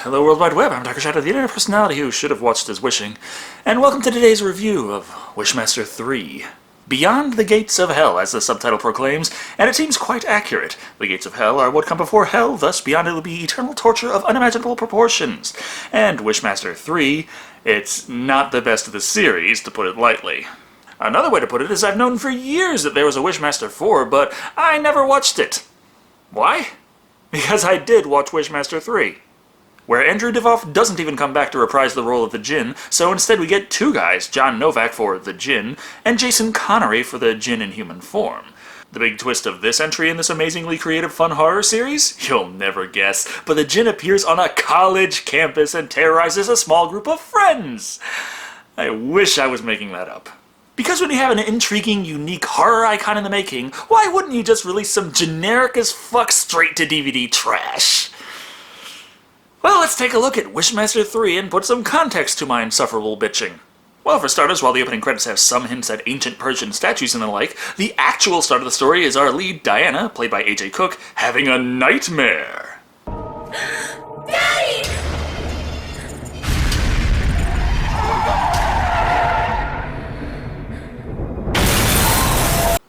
Hello World Wide Web, I'm Dr. Shado, the internet personality who should have watched his wishing, and welcome to today's review of Wishmaster 3. Beyond the Gates of Hell, as the subtitle proclaims, and it seems quite accurate. The Gates of Hell are what come before Hell, thus beyond it will be eternal torture of unimaginable proportions. And Wishmaster 3, it's not the best of the series, to put it lightly. Another way to put it is I've known for years that there was a Wishmaster 4, but I never watched it. Why? Because I did watch Wishmaster 3. Where Andrew Divoff doesn't even come back to reprise the role of the Djinn, so instead we get two guys, John Novak for the Djinn, and Jason Connery for the Djinn in human form. The big twist of this entry in this amazingly creative fun horror series? You'll never guess, but the Djinn appears on a college campus and terrorizes a small group of friends! I wish I was making that up. Because when you have an intriguing, unique horror icon in the making, why wouldn't you just release some generic as fuck straight-to-DVD trash? Well, let's take a look at Wishmaster 3 and put some context to my insufferable bitching. Well, for starters, while the opening credits have some hints at ancient Persian statues and the like, the actual start of the story is our lead, Diana, played by AJ Cook, having a nightmare. Daddy!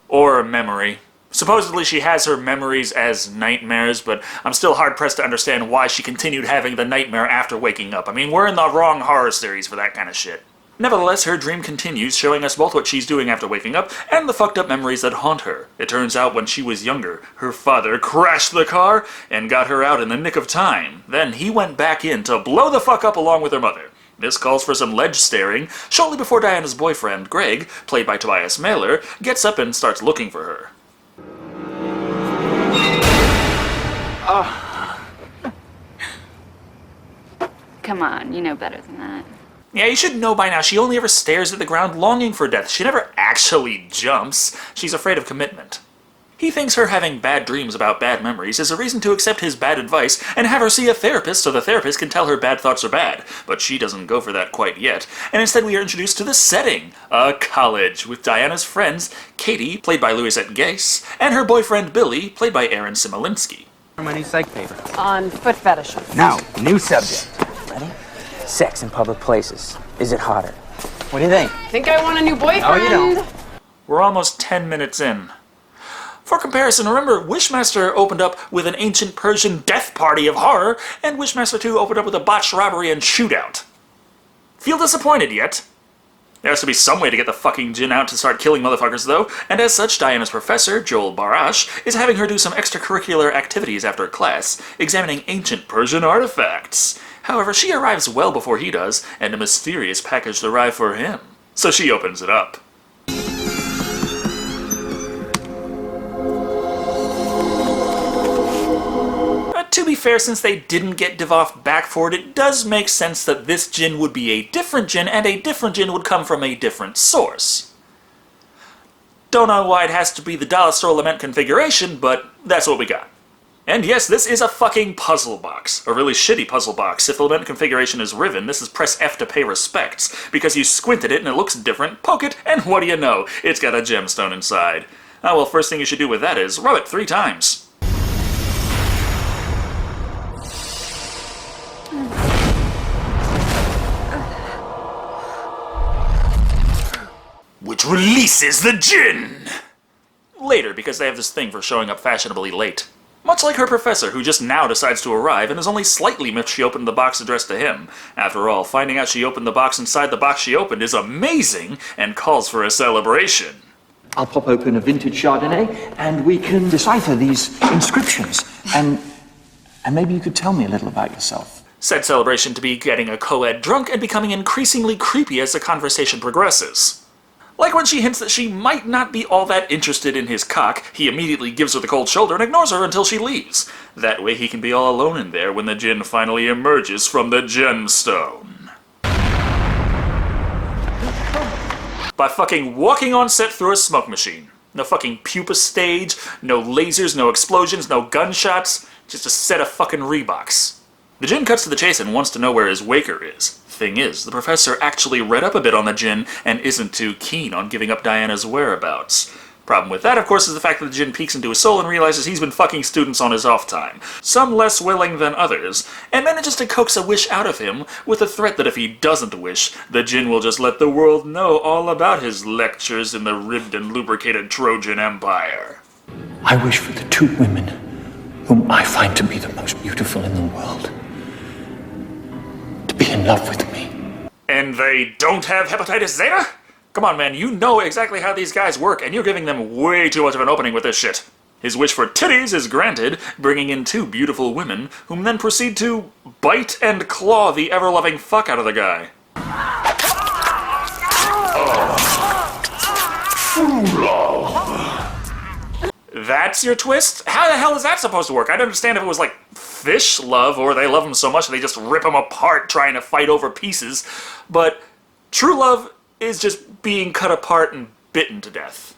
Or memory. Supposedly she has her memories as nightmares, but I'm still hard-pressed to understand why she continued having the nightmare after waking up. I mean, we're in the wrong horror series for that kind of shit. Nevertheless, her dream continues, showing us both what she's doing after waking up and the fucked up memories that haunt her. It turns out when she was younger, her father crashed the car and got her out in the nick of time. Then he went back in to blow the fuck up along with her mother. This calls for some ledge staring, shortly before Diana's boyfriend, Greg, played by Tobias Mailer, gets up and starts looking for her. Come on, you know better than that. Yeah, you should know by now she only ever stares at the ground longing for death. She never actually jumps. She's afraid of commitment. He thinks her having bad dreams about bad memories is a reason to accept his bad advice and have her see a therapist so the therapist can tell her bad thoughts are bad. But she doesn't go for that quite yet. And instead we are introduced to the setting, a college, with Diana's friends, Katie, played by Louisette Gase, and her boyfriend Billy, played by Aaron Simolinski. My new psych paper. On foot fetishes. Now, new subject. Ready? Sex in public places. Is it hotter? What do you think? Think I want a new boyfriend? No, you don't. We're almost 10 minutes in. For comparison, remember, Wishmaster opened up with an ancient Persian death party of horror, and Wishmaster 2 opened up with a botched robbery and shootout. Feel disappointed yet? There has to be some way to get the fucking Djinn out to start killing motherfuckers, though, and as such, Diana's professor, Joel Barash, is having her do some extracurricular activities after class, examining ancient Persian artifacts. However, she arrives well before he does, and a mysterious package arrives for him. So she opens it up. To be fair, since they didn't get Divoff back for it, it does make sense that this Djinn would be a different Djinn, and a different Djinn would come from a different source. Don't know why it has to be the dollar store lament configuration, but that's what we got. And yes, this is a fucking puzzle box. A really shitty puzzle box. If the lament configuration is Riven, this is press F to pay respects, because you squint at it and it looks different, poke it, and what do you know? It's got a gemstone inside. Ah, well, first thing you should do with that is rub it 3 times. Which releases the Djinn! Later, because they have this thing for showing up fashionably late. Much like her professor, who just now decides to arrive and is only slightly miffed she opened the box addressed to him. After all, finding out she opened the box inside the box she opened is amazing and calls for a celebration. I'll pop open a vintage Chardonnay and we can decipher these inscriptions. And maybe you could tell me a little about yourself. Said celebration to be getting a co-ed drunk and becoming increasingly creepy as the conversation progresses. Like when she hints that she might not be all that interested in his cock, he immediately gives her the cold shoulder and ignores her until she leaves. That way he can be all alone in there when the Djinn finally emerges from the gemstone. By fucking walking on set through a smoke machine. No fucking pupa stage, no lasers, no explosions, no gunshots, just a set of fucking Reeboks. The Djinn cuts to the chase and wants to know where his waker is. Thing is, the professor actually read up a bit on the Djinn and isn't too keen on giving up Diana's whereabouts. Problem with that, of course, is the fact that the Djinn peeks into his soul and realizes he's been fucking students on his off time, some less willing than others, and manages to coax a wish out of him with the threat that if he doesn't wish, the Djinn will just let the world know all about his lectures in the ribbed and lubricated Trojan Empire. I wish for the two women whom I find to be the most beautiful in the world to be in love with me. And they don't have hepatitis Zeta? Come on, man, you know exactly how these guys work, and you're giving them way too much of an opening with this shit. His wish for titties is granted, bringing in two beautiful women, whom then proceed to bite and claw the ever-loving fuck out of the guy. That's your twist? How the hell is that supposed to work? I'd understand if it was like fish love, or they love him so much they just rip him apart trying to fight over pieces, but true love is just being cut apart and bitten to death.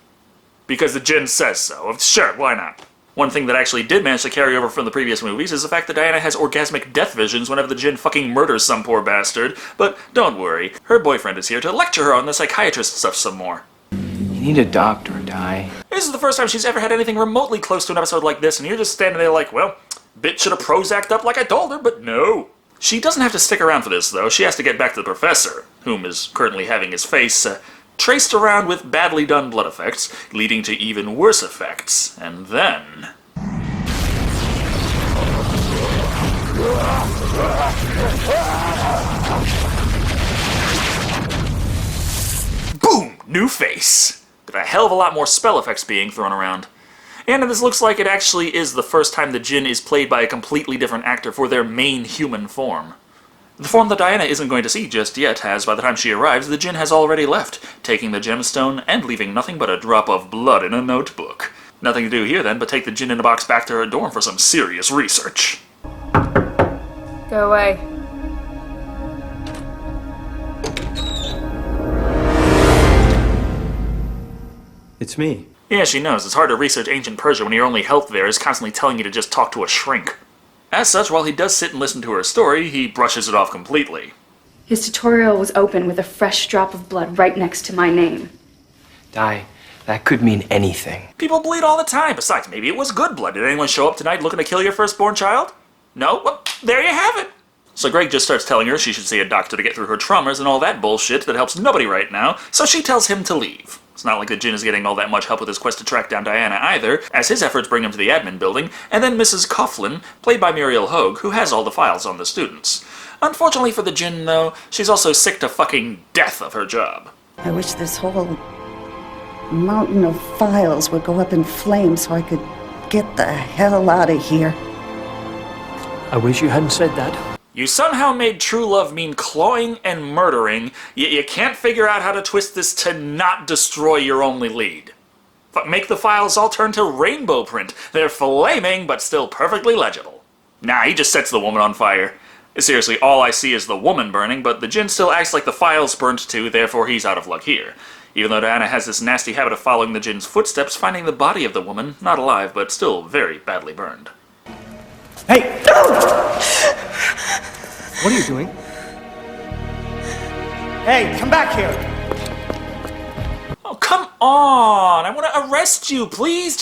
Because the Djinn says so. Sure, why not? One thing that actually did manage to carry over from the previous movies is the fact that Diana has orgasmic death visions whenever the Djinn fucking murders some poor bastard. But don't worry, her boyfriend is here to lecture her on the psychiatrist stuff some more. You need a doctor, Di. This is the first time she's ever had anything remotely close to an episode like this, and you're just standing there like, well, bitch should have Prozac'd up like I told her, but no. She doesn't have to stick around for this, though. She has to get back to the professor, whom is currently having his face traced around with badly done blood effects, leading to even worse effects. And then... boom! New face! With a hell of a lot more spell effects being thrown around. And this looks like it actually is the first time the Djinn is played by a completely different actor for their main human form. The form that Diana isn't going to see just yet, as by the time she arrives, the Djinn has already left, taking the gemstone and leaving nothing but a drop of blood in a notebook. Nothing to do here then but take the Djinn in a box back to her dorm for some serious research. Go away. It's me. Yeah, she knows. It's hard to research ancient Persia when your only help there is constantly telling you to just talk to a shrink. As such, while he does sit and listen to her story, he brushes it off completely. His tutorial was open with a fresh drop of blood right next to my name. Di, that could mean anything. People bleed all the time. Besides, maybe it was good blood. Did anyone show up tonight looking to kill your firstborn child? No? Well, there you have it. So Greg just starts telling her she should see a doctor to get through her traumas and all that bullshit that helps nobody right now, so she tells him to leave. It's not like the Djinn is getting all that much help with his quest to track down Diana either, as his efforts bring him to the admin building, and then Mrs. Coughlin, played by Muriel Hogue, who has all the files on the students. Unfortunately for the Djinn, though, she's also sick to fucking death of her job. I wish this whole mountain of files would go up in flames so I could get the hell out of here. I wish you hadn't said that. You somehow made true love mean clawing and murdering, yet you can't figure out how to twist this to not destroy your only lead. Make the files all turn to rainbow print. They're flaming, but still perfectly legible. Nah, he just sets the woman on fire. Seriously, all I see is the woman burning, but the Djinn still acts like the files burnt too, therefore he's out of luck here. Even though Diana has this nasty habit of following the Djinn's footsteps, finding the body of the woman, not alive, but still very badly burned. Hey! What are you doing? Hey, come back here! Oh, come on! I want to arrest you, please!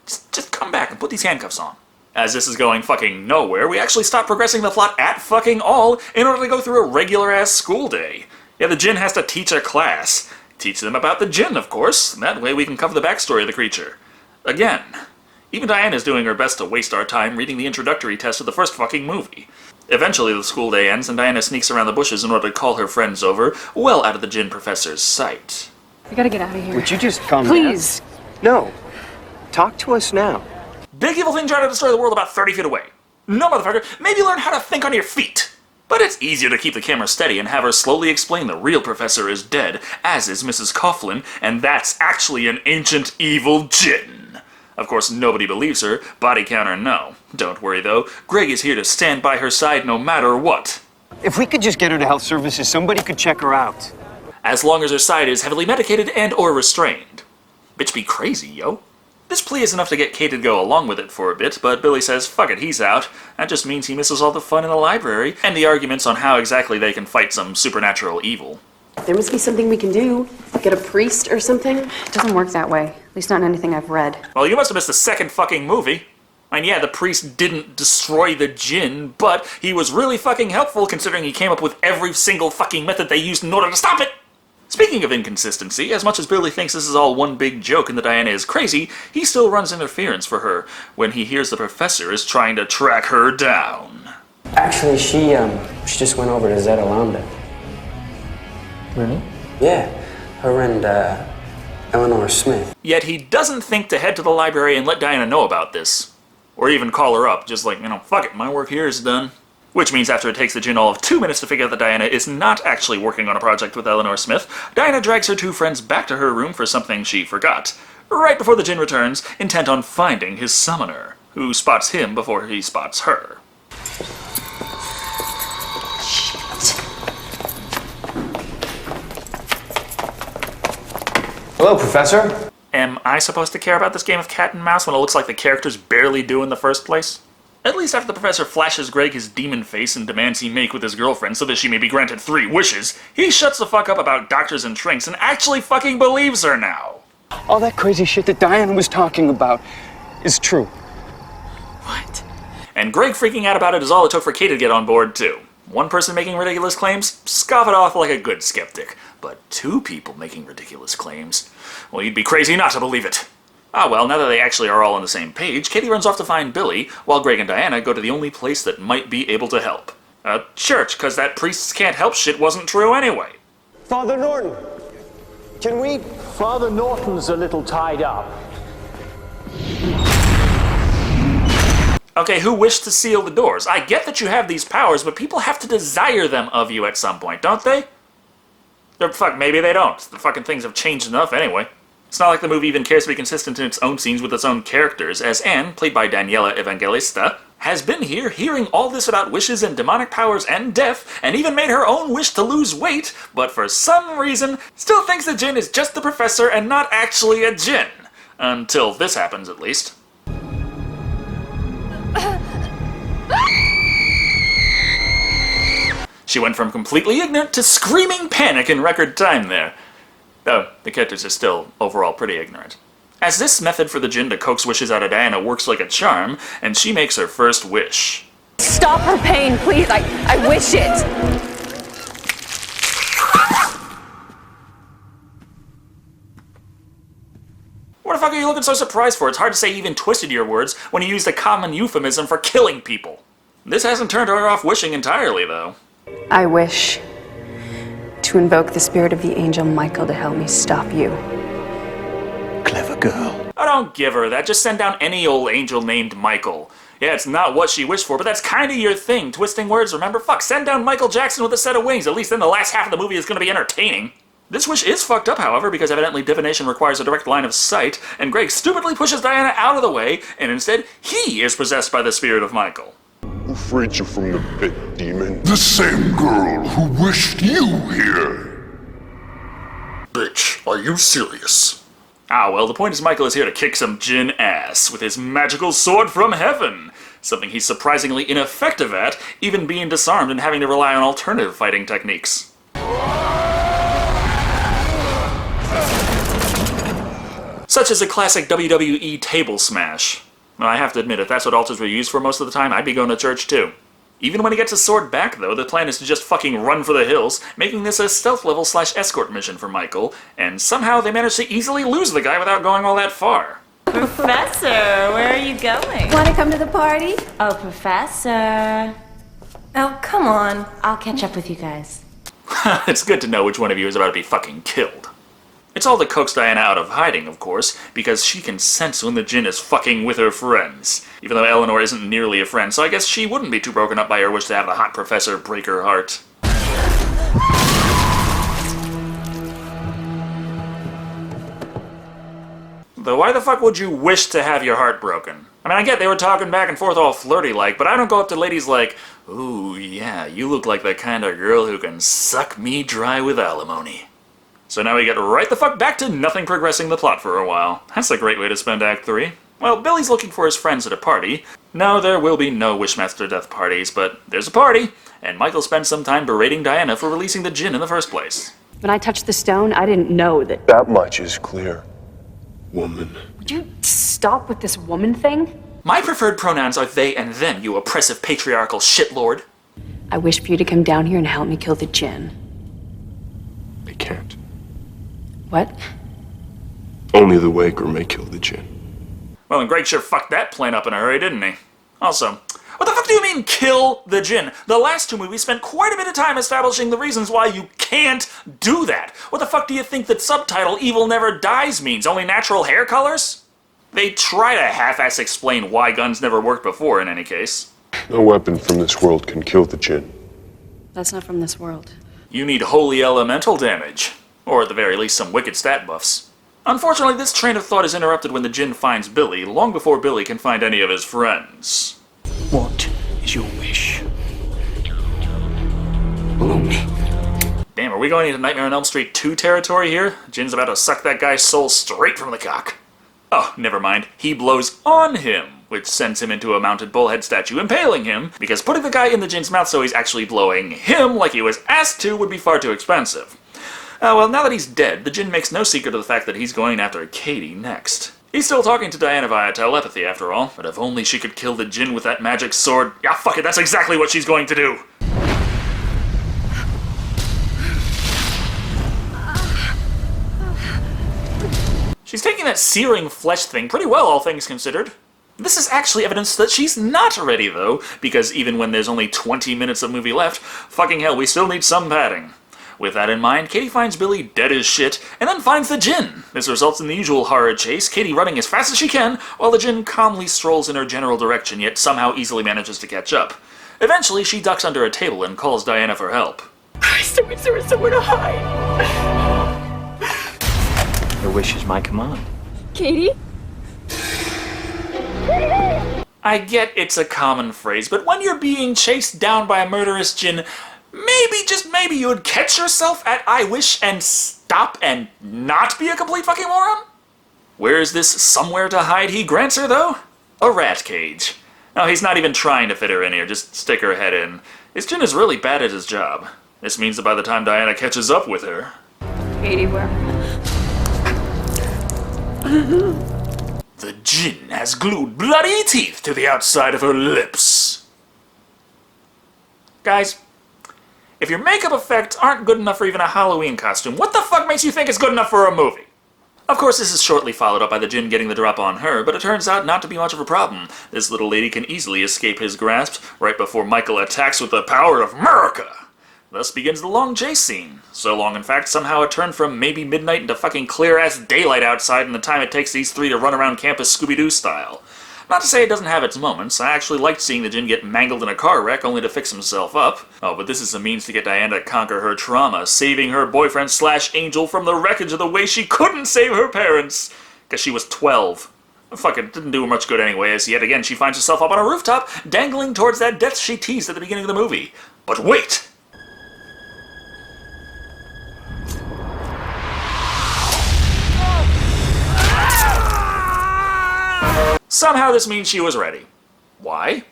Just come back and put these handcuffs on. As this is going fucking nowhere, we actually stop progressing the plot at fucking all in order to go through a regular-ass school day. Yeah, the Djinn has to teach a class. Teach them about the Djinn, of course. That way we can cover the backstory of the creature. Again, even Diana's doing her best to waste our time reading the introductory test of the first fucking movie. Eventually the school day ends and Diana sneaks around the bushes in order to call her friends over, well out of the Djinn professor's sight. We gotta get out of here. Would you just calm Please. down? No. Talk to us now. Big evil thing trying to destroy the world about 30 feet away. No, motherfucker, maybe learn how to think on your feet. But it's easier to keep the camera steady and have her slowly explain the real professor is dead, as is Mrs. Coughlin, and that's actually an ancient evil Djinn. Of course, nobody believes her, body count or no. Don't worry though, Greg is here to stand by her side no matter what. If we could just get her to health services, somebody could check her out. As long as her side is heavily medicated and or restrained. Bitch be crazy, yo. This plea is enough to get Kate to go along with it for a bit, but Billy says, fuck it, he's out. That just means he misses all the fun in the library, and the arguments on how exactly they can fight some supernatural evil. There must be something we can do. Get a priest or something? It doesn't work that way. At least not in anything I've read. Well, you must have missed the second fucking movie. And yeah, the priest didn't destroy the Djinn, but he was really fucking helpful considering he came up with every single fucking method they used in order to stop it! Speaking of inconsistency, as much as Billy thinks this is all one big joke and that Diana is crazy, he still runs interference for her when he hears the professor is trying to track her down. Actually, she just went over to Zeta Lambda. Really? Yeah, her and, Eleanor Smith. Yet he doesn't think to head to the library and let Diana know about this. Or even call her up, just like, fuck it, my work here is done. Which means after it takes the Djinn all of 2 minutes to figure out that Diana is not actually working on a project with Eleanor Smith, Diana drags her two friends back to her room for something she forgot. Right before the Djinn returns, intent on finding his summoner, who spots him before he spots her. Hello, Professor. Am I supposed to care about this game of cat and mouse when it looks like the characters barely do in the first place? At least after the professor flashes Greg his demon face and demands he make with his girlfriend so that she may be granted 3 wishes, he shuts the fuck up about doctors and shrinks and actually fucking believes her now. All that crazy shit that Diana was talking about is true. What? And Greg freaking out about it is all it took for Kate to get on board too. One person making ridiculous claims, scoff it off like a good skeptic. But 2 people making ridiculous claims, well, you'd be crazy not to believe it. Ah well, now that they actually are all on the same page, Katie runs off to find Billy, while Greg and Diana go to the only place that might be able to help. A church, cause that priests can't help shit wasn't true anyway. Father Norton, can we... Father Norton's a little tied up. Okay, who wished to seal the doors? I get that you have these powers, but people have to desire them of you at some point, don't they? Or fuck, maybe they don't. The fucking things have changed enough anyway. It's not like the movie even cares to be consistent in its own scenes with its own characters, as Anne, played by Daniela Evangelista, has been here hearing all this about wishes and demonic powers and death, and even made her own wish to lose weight, but for some reason still thinks the Djinn is just the professor and not actually a Djinn. Until this happens, at least. She went from completely ignorant to screaming panic in record time there. Though, the characters are still overall pretty ignorant. As this method for the Djinn to coax wishes out of Diana works like a charm, and she makes her first wish. Stop her pain, please. I wish it. What the fuck are you looking so surprised for? It's hard to say you even twisted your words when you used a common euphemism for killing people. This hasn't turned her off wishing entirely, though. I wish to invoke the spirit of the angel Michael to help me stop you. Clever girl. I don't give her that. Just send down any old angel named Michael. Yeah, it's not what she wished for, but that's kinda your thing. Twisting words, remember? Fuck, send down Michael Jackson with a set of wings. At least then the last half of the movie is gonna be entertaining. This wish is fucked up, however, because evidently divination requires a direct line of sight, and Greg stupidly pushes Diana out of the way, and instead, he is possessed by the spirit of Michael. Who freed you from the pit, demon? The same girl who wished you here. Bitch, are you serious? Ah, well, the point is Michael is here to kick some Djinn ass with his magical sword from heaven. Something he's surprisingly ineffective at, even being disarmed and having to rely on alternative fighting techniques. Such as a classic WWE table smash. Well, I have to admit, if that's what altars were used for most of the time, I'd be going to church too. Even when he gets his sword back, though, the plan is to just fucking run for the hills, making this a stealth level / escort mission for Michael, and somehow they manage to easily lose the guy without going all that far. Professor, where are you going? Want to come to the party? Oh, Professor. Oh, come on. I'll catch up with you guys. It's good to know which one of you is about to be fucking killed. It's all to coax Diana out of hiding, of course, because she can sense when the Djinn is fucking with her friends. Even though Eleanor isn't nearly a friend, so I guess she wouldn't be too broken up by her wish to have the hot professor break her heart. Though why the fuck would you wish to have your heart broken? I mean, I get they were talking back and forth all flirty-like, but I don't go up to ladies like, "Ooh, yeah, you look like the kind of girl who can suck me dry with alimony." So now we get right the fuck back to nothing progressing the plot for a while. That's a great way to spend Act 3. Well, Billy's looking for his friends at a party. No, there will be no Wishmaster death parties, but there's a party, and Michael spends some time berating Diana for releasing the Djinn in the first place. When I touched the stone, I didn't know that... That much is clear, woman. Would you stop with this woman thing? My preferred pronouns are they and them, you oppressive patriarchal shitlord. I wish for you to come down here and help me kill the Djinn. I can't. What? Only the Waker may kill the Djinn. Well, and Greg sure fucked that plan up in a hurry, didn't he? Also, what the fuck do you mean, kill the Djinn? The last two movies spent quite a bit of time establishing the reasons why you can't do that. What the fuck do you think that subtitle Evil Never Dies means? Only natural hair colors? They try to half-ass explain why guns never worked before, in any case. No weapon from this world can kill the Djinn. That's not from this world. You need holy elemental damage. Or at the very least, some wicked stat buffs. Unfortunately, this train of thought is interrupted when the Djinn finds Billy, long before Billy can find any of his friends. What is your wish? Follow me. Damn, are we going into Nightmare on Elm Street 2 territory here? Djinn's about to suck that guy's soul straight from the cock. Oh, never mind. He blows on him, which sends him into a mounted bullhead statue, impaling him, because putting the guy in the Djinn's mouth so he's actually blowing him like he was asked to would be far too expensive. Well, now that he's dead, the Djinn makes no secret of the fact that he's going after Katie next. He's still talking to Diana via telepathy, after all, but if only she could kill the Djinn with that magic sword. Yeah, fuck it, that's exactly what she's going to do! She's taking that searing flesh thing pretty well, all things considered. This is actually evidence that she's not ready, though, because even when there's only 20 minutes of movie left, fucking hell, we still need some padding. With that in mind, Katie finds Billy dead as shit, and then finds the Djinn. This results in the usual horror chase, Katie running as fast as she can, while the Djinn calmly strolls in her general direction, yet somehow easily manages to catch up. Eventually, she ducks under a table and calls Diana for help. Christ, I wish there was somewhere to hide. Your wish is my command. Katie? I get it's a common phrase, but when you're being chased down by a murderous Djinn, maybe, just maybe, you would catch yourself at I wish and stop and not be a complete fucking moron? Where's this somewhere to hide he grants her, though? A rat cage. No, he's not even trying to fit her in here, just stick her head in. This Djinn is really bad at his job. This means that by the time Diana catches up with her... Katie, where? The Djinn has glued bloody teeth to the outside of her lips. Guys, if your makeup effects aren't good enough for even a Halloween costume, what the fuck makes you think it's good enough for a movie? Of course, this is shortly followed up by the Djinn getting the drop on her, but it turns out not to be much of a problem. This little lady can easily escape his grasp right before Michael attacks with the power of America. Thus begins the long chase scene. So long, in fact, somehow it turned from maybe midnight into fucking clear-ass daylight outside in the time it takes these three to run around campus Scooby-Doo style. Not to say it doesn't have its moments. I actually liked seeing the Djinn get mangled in a car wreck only to fix himself up. Oh, but this is a means to get Diana to conquer her trauma, saving her boyfriend/angel from the wreckage of the way she couldn't save her parents. Because she was 12. Fuck it, didn't do her much good anyway, as yet again she finds herself up on a rooftop, dangling towards that death she teased at the beginning of the movie. But wait! Somehow this means she was ready. Why?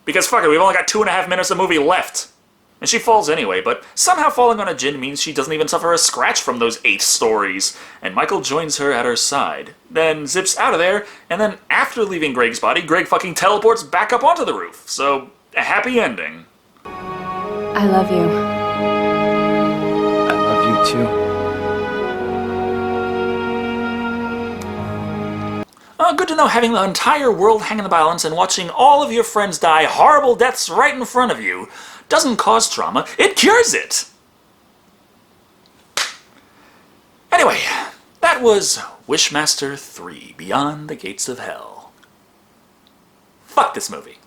Because fuck it, we've only got 2.5 minutes of movie left. And she falls anyway, but somehow falling on a Djinn means she doesn't even suffer a scratch from those 8 stories. And Michael joins her at her side, then zips out of there, and then after leaving Greg's body, Greg fucking teleports back up onto the roof. So, a happy ending. I love you. I love you too. Good to know having the entire world hang in the balance and watching all of your friends die horrible deaths right in front of you doesn't cause trauma, it cures it! Anyway, that was Wishmaster 3, Beyond the Gates of Hell. Fuck this movie.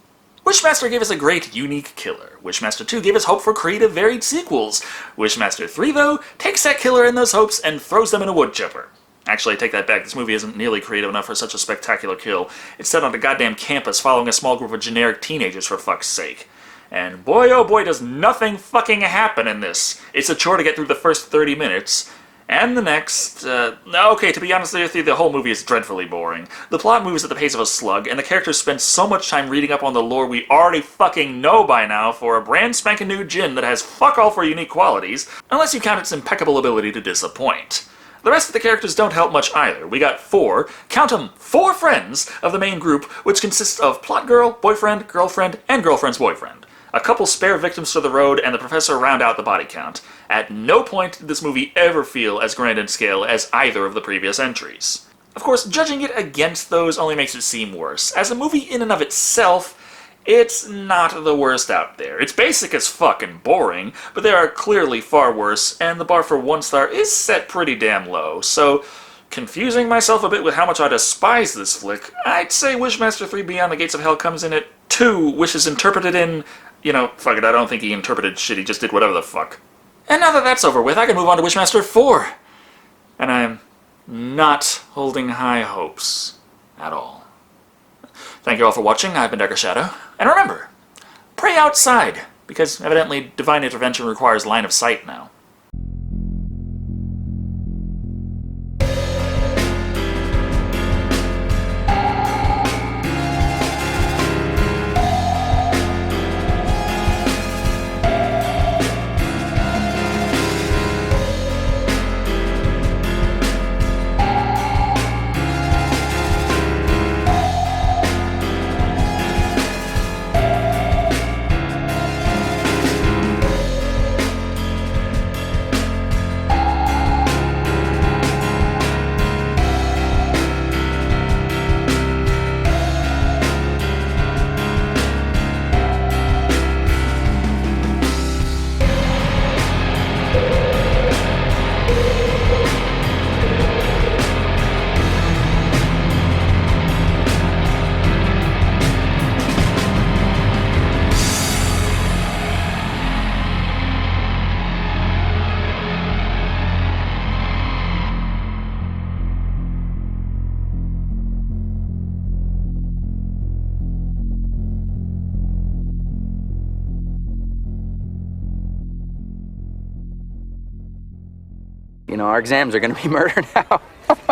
Wishmaster gave us a great, unique killer. Wishmaster 2 gave us hope for creative, varied sequels. Wishmaster 3, though, takes that killer and those hopes and throws them in a wood chipper. Actually, I take that back. This movie isn't nearly creative enough for such a spectacular kill. It's set on a goddamn campus following a small group of generic teenagers, for fuck's sake. And boy, oh boy, does nothing fucking happen in this. It's a chore to get through the first 30 minutes, And the next, okay, to be honest with you, the whole movie is dreadfully boring. The plot moves at the pace of a slug, and the characters spend so much time reading up on the lore we already fucking know by now for a brand spanking new Djinn that has fuck all for unique qualities, unless you count its impeccable ability to disappoint. The rest of the characters don't help much either. We got count 'em, four friends of the main group, which consists of plot girl, boyfriend, girlfriend, and girlfriend's boyfriend. A couple spare victims to the road, and the professor round out the body count. At no point did this movie ever feel as grand in scale as either of the previous entries. Of course, judging it against those only makes it seem worse. As a movie in and of itself, it's not the worst out there. It's basic as fuck and boring, but there are clearly far worse, and the bar for 1 star is set pretty damn low, so confusing myself a bit with how much I despise this flick, I'd say Wishmaster 3 Beyond the Gates of Hell comes in at 2 wishes interpreted in... fuck it, I don't think he interpreted shit, he just did whatever the fuck. And now that that's over with, I can move on to Wishmaster 4. And I'm not holding high hopes at all. Thank you all for watching, I've been Darker Shado. And remember, pray outside, because evidently divine intervention requires line of sight now. Our exams are gonna be murder now.